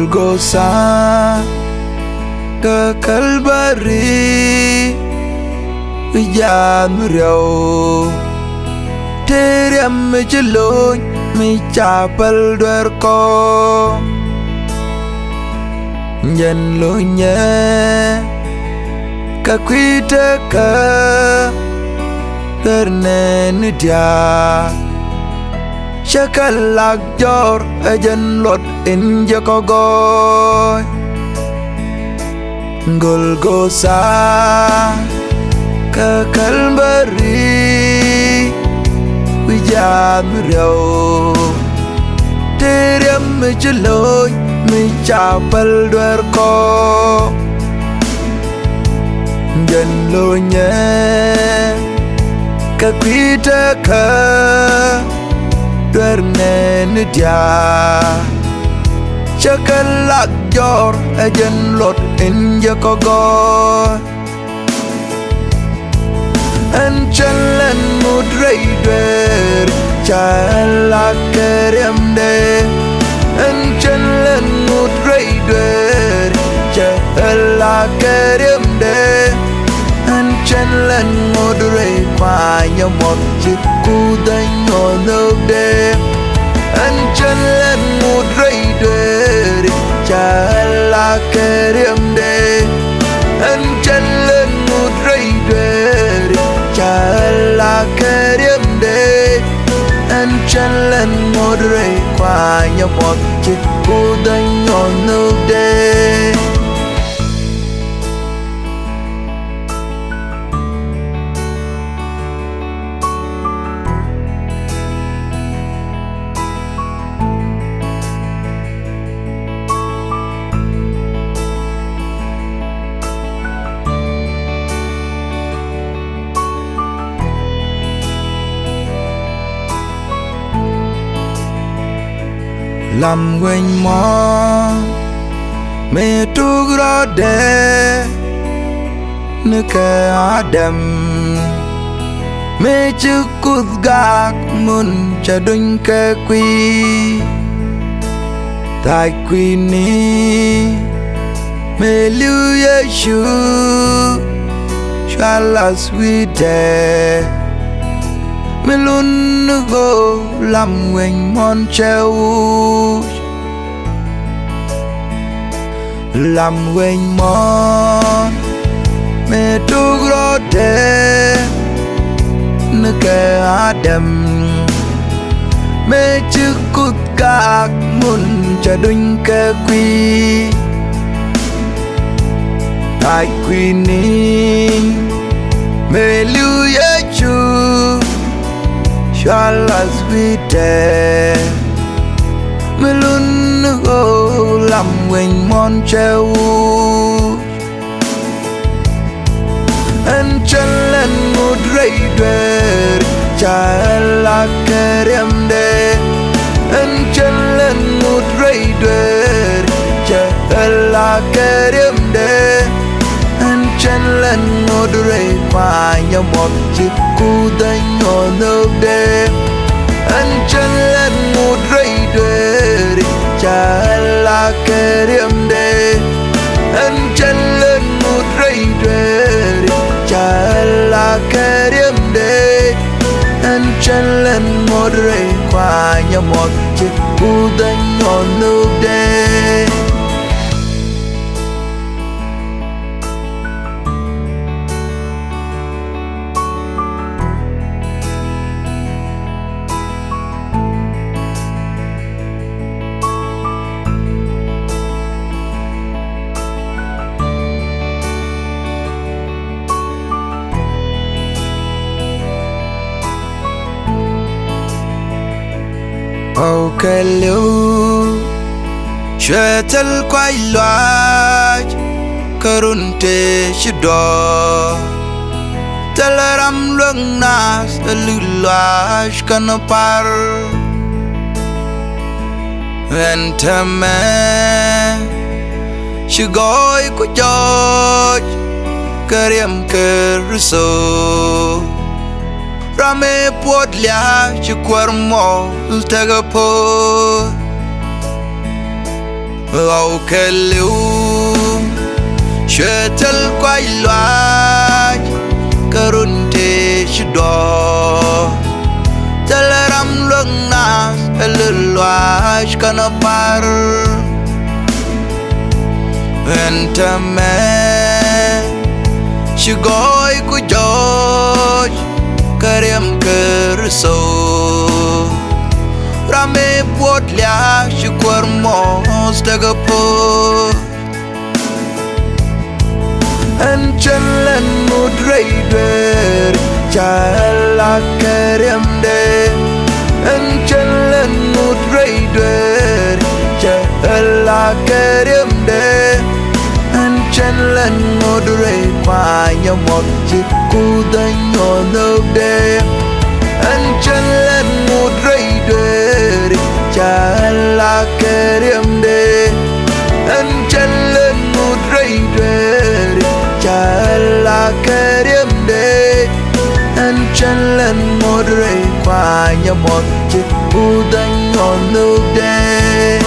Golgotha ke Kalbari Wijan riau Teriam jelun mi chapel duer ko Nhân lối nhé Ka quita ka Terne nidia Shakalak jor Ajan lot in jakogoy Golgotha Ka Kalbari Wijan riau Teriam jelun mi chapel duer ko Dân lối nhé Ka quita ka Duer nên dia Shakalak jor Ajan lot in jakogoy An chalan mudray duer Chalak kerem de An chalan mudray duer Chalak kerem de An chalan mudray qua nhau một chiếc cu đánh nhỏ nước đê An chalan mudray duer Chalak kerem de An chalan mudray duer Chalak kerem de An chalan mudray qua nhau một chiếc cu đánh nhỏ nước đê Làm quên mò Mẹ tu rõ đê Nữ kê Adam Mẹ chữ cút gạc Muốn cha đinh kê quy Tại quy ni Mẹ lưu Yeshu Chala sweet Mẹ luôn nước gô Làm quên mòn treo Làm quên mòn Mẹ tu rõ đê Nữ kê Adam Mẹ chữ cút gạc Muốn cha đinh kê quy Tại quy ni Mẹ lưu Yeshu Chala sweet Mẹ luôn nước gô Làm quên mòn treo An chalan mudray duer Chalak kerem de An chalan mudray duer Chalak kerem de An chalan mudray qua nhau một chiếc cu đánh nhỏ nước đê An chalan mudray duer Chalak kerem de An chalan mudray duer Chalak kerem de An chalan mudray qua nhau một chiếc cu đánh nhỏ nước đê Ok liu Chuyện thật quay loài Karun te shido Talaram luang nas Luloy kanapar Entame Shigoy ko George Karim Kerso Rame podlia Chikwarmo Tagapo Âu kê liu Chuyện chân quay loài Karun te shido Teleram luang na Eluluaj kana par Entame Shigoi ku joj Karim kerso Rame buat lia Shikwar mos tagapo Anchen len mudrei dwer Chala karim de Anchen len mudrei dwer Chala karim de Anchen len mudrei Kwa nyamot chiku danyo nâu de Anchen len mudrei dwer Chala karim de Anchen len mudrei dwer Chala karim de Anchen len mudrei Kwa nyamot chiku danyo nâu de